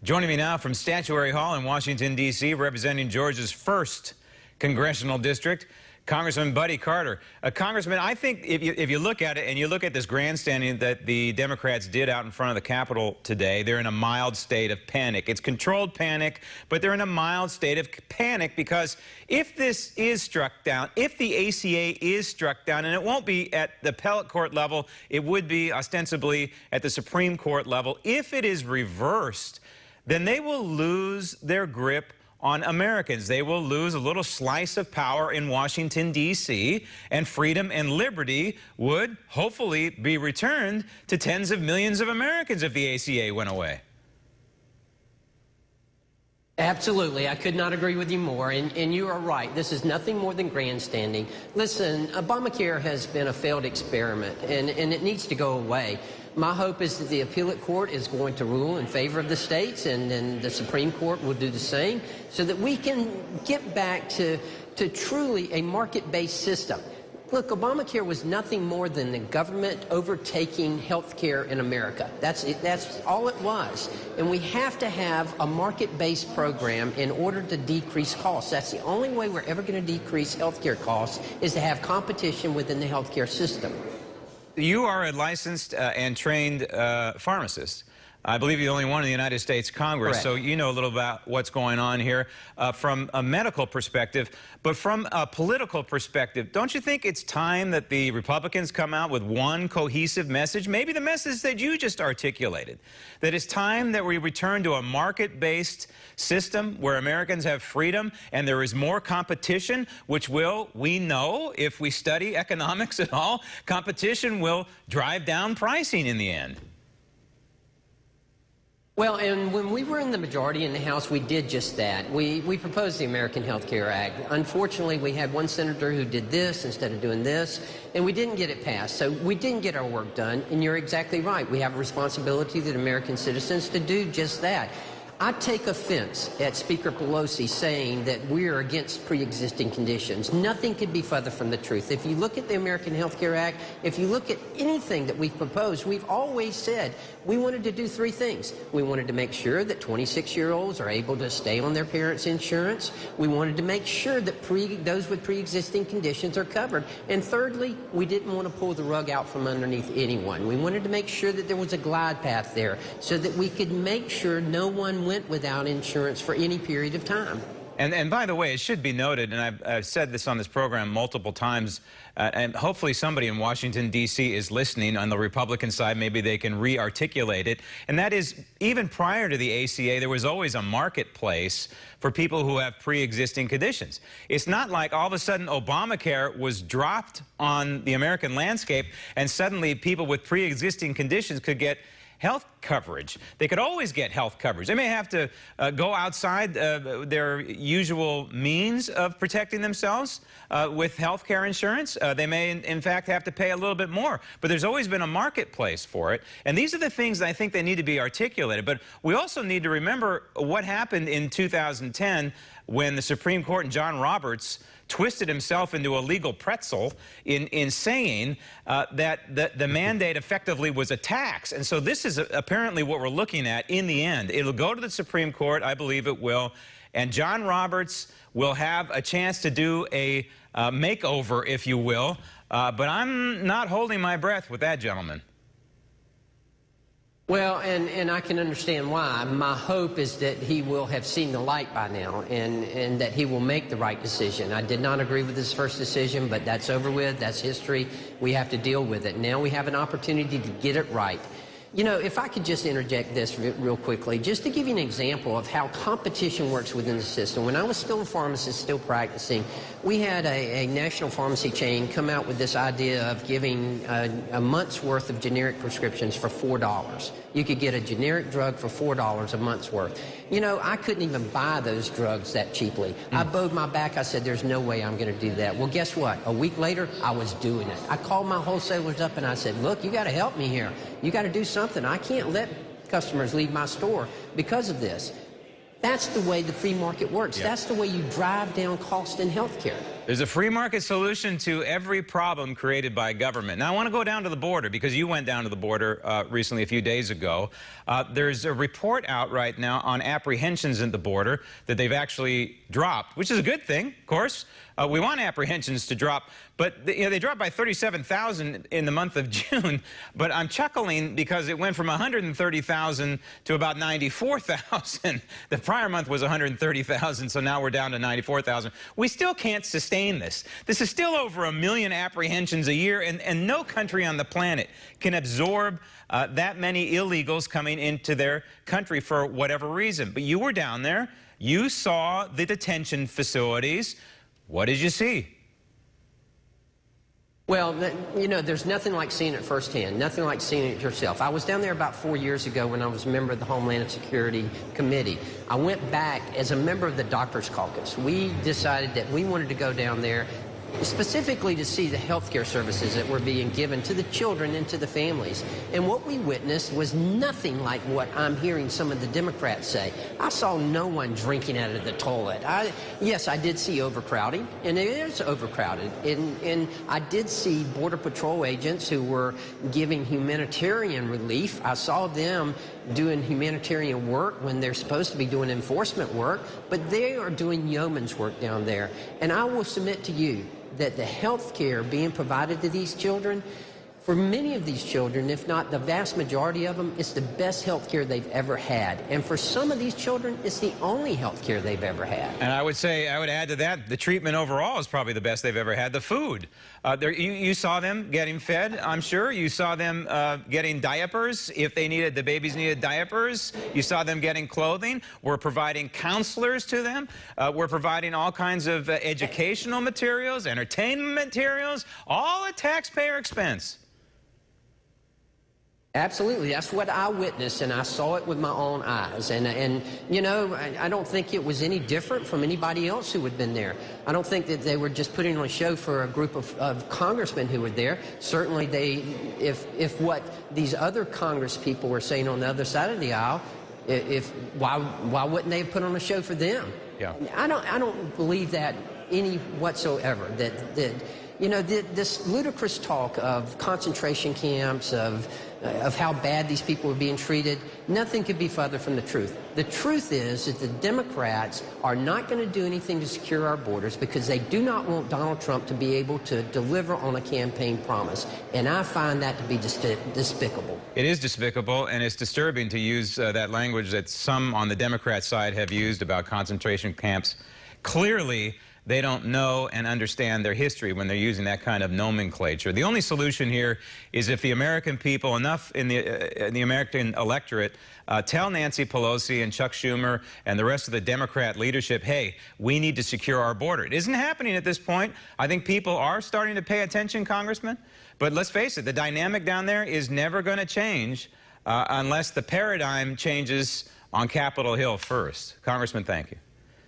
Joining me now from Statuary Hall in Washington, D.C., representing Georgia's 1st congressional district, Congressman Buddy Carter. Congressman, I think if you look at it and you look at this grandstanding that the Democrats did out in front of the Capitol today, they're in a mild state of panic. It's controlled panic, but they're in a mild state of panic because if this is struck down, if the ACA is struck down, and it won't be at the appellate court level, it would be ostensibly at the Supreme Court level. If it is reversed, then they will lose their grip on Americans. They will lose a little slice of power in Washington, D.C., and freedom and liberty would hopefully be returned to tens of millions of Americans if the ACA went away. Absolutely. I could not agree with you more, and you are right. This is nothing more than grandstanding. Listen, Obamacare has been a failed experiment, and it needs to go away. My hope is that the appellate court is going to rule in favor of the states, and then the Supreme Court will do the same, so that we can get back to truly a market-based system. Look, Obamacare was nothing more than the government overtaking health care in America. That's it. That's all it was. And we have to have a market-based program in order to decrease costs. That's the only way we're ever going to decrease health care costs, is to have competition within the health care system. You are a licensed and trained pharmacist. I believe you're the only one in the United States Congress, Correct. so you know a little about what's going on here from a medical perspective. But from a political perspective, don't you think it's time that the Republicans come out with one cohesive message, maybe the message that you just articulated, that it's time that we return to a market-based system where Americans have freedom and there is more competition, which will, we know, if we study economics at all, competition will drive down pricing in the end. Well, and when we were in the majority in the House, we did just that. We proposed the American Health Care Act. Unfortunately, we had one senator who did this instead of doing this, and we didn't get it passed. So we didn't get our work done, and you're exactly right. We have a responsibility to American citizens to do just that. I take offense at Speaker Pelosi saying that we're against pre-existing conditions. Nothing could be further from the truth. If you look at the American Health Care Act, if you look at anything that we've proposed, we've always said we wanted to do 3 things. We wanted to make sure that 26-year-olds are able to stay on their parents' insurance. We wanted to make sure that those with pre-existing conditions are covered. And thirdly, we didn't want to pull the rug out from underneath anyone. We wanted to make sure that there was a glide path there so that we could make sure no one went without insurance for any period of time. And by the way, it should be noted, and I've said this on this program multiple times, and hopefully somebody in Washington, D.C. is listening on the Republican side. Maybe they can re-articulate it. And that is, even prior to the ACA, there was always a marketplace for people who have pre-existing conditions. It's not like all of a sudden Obamacare was dropped on the American landscape and suddenly people with pre-existing conditions could get health coverage. They could always get health coverage. They may have to go outside their usual means of protecting themselves with health care insurance. They may, in fact, have to pay a little bit more. But there's always been a marketplace for it. And these are the things that I think they need to be articulated. But we also need to remember what happened in 2010 when the Supreme Court and John Roberts twisted himself into a legal pretzel in saying that the mandate effectively was a tax. And so this is apparently what we're looking at in the end. It'll go to the Supreme Court. I believe it will. And John Roberts will have a chance to do a makeover, if you will. But I'm not holding my breath with that gentleman. Well, and I can understand why. My hope is that he will have seen the light by now and that he will make the right decision. I did not agree with his first decision, but that's over with. That's history. We have to deal with it. Now we have an opportunity to get it right. You know, if I could just interject this real quickly, just to give you an example of how competition works within the system. When I was still a pharmacist, still practicing, we had a national pharmacy chain come out with this idea of giving a month's worth of generic prescriptions for $4. You could get a generic drug for $4 a month's worth. You know, I couldn't even buy those drugs that cheaply. I bowed my back. I said, there's no way I'm going to do that. Well, guess what? A week later, I was doing it. I called my wholesalers up and I said, look, you got to help me here. You got to do something. I can't let customers leave my store because of this. That's the way the free market works. That's the way you drive down cost in health care. There's a free market solution to every problem created by government. Now, I want to go down to the border because you went down to the border recently, a few days ago. There's a report out right now on apprehensions at the border that they've actually dropped, which is a good thing, of course. We want apprehensions to drop, but they dropped by 37,000 in the month of June. But I'm chuckling because it went from 130,000 to about 94,000. The prior month was 130,000, so now we're down to 94,000. We still can't sustain this. This is still over 1 million apprehensions a year, and no country on the planet can absorb that many illegals coming into their country for whatever reason. But you were down there. You saw the detention facilities. What did you see? Well, you know, there's nothing like seeing it firsthand, nothing like seeing it yourself. I was down there about 4 years ago when I was a member of the Homeland Security Committee. I went back as a member of the Doctors Caucus. We decided that we wanted to go down there specifically to see the health care services that were being given to the children and to the families. And what we witnessed was nothing like what I'm hearing some of the Democrats say. I saw no one drinking out of the toilet. Yes, I did see overcrowding, and it is overcrowded. And I did see Border Patrol agents who were giving humanitarian relief. I saw them doing humanitarian work when they're supposed to be doing enforcement work, but they are doing yeoman's work down there. And I will submit to you that the health care being provided to these children, for many of these children, if not the vast majority of them, it's the best health care they've ever had. And for some of these children, it's the only health care they've ever had. And I would add to that, the treatment overall is probably the best they've ever had. The food. You saw them getting fed, I'm sure. You saw them getting diapers if the babies needed diapers. You saw them getting clothing. We're providing counselors to them. We're providing all kinds of educational materials, entertainment materials, all at taxpayer expense. Absolutely. That's what I witnessed, and I saw it with my own eyes. And you know, I don't think it was any different from anybody else who had been there. I don't think that they were just putting on a show for a group of congressmen who were there. Certainly, if what these other Congress people were saying on the other side of the aisle, why wouldn't they have put on a show for them? Yeah. I don't believe that any whatsoever. That you know, this ludicrous talk of concentration camps, of how bad these people were being treated, nothing could be further from the truth. The truth is that the Democrats are not going to do anything to secure our borders because they do not want Donald Trump to be able to deliver on a campaign promise. And I find that to be despicable. It is despicable, and it's disturbing to use that language that some on the Democrat side have used about concentration camps. Clearly, they don't know and understand their history when they're using that kind of nomenclature. The only solution here is if the American people, enough in the American electorate, tell Nancy Pelosi and Chuck Schumer and the rest of the Democrat leadership, hey, we need to secure our border. It isn't happening at this point. I think people are starting to pay attention, Congressman. But let's face it, the dynamic down there is never going to change unless the paradigm changes on Capitol Hill first. Congressman, thank you.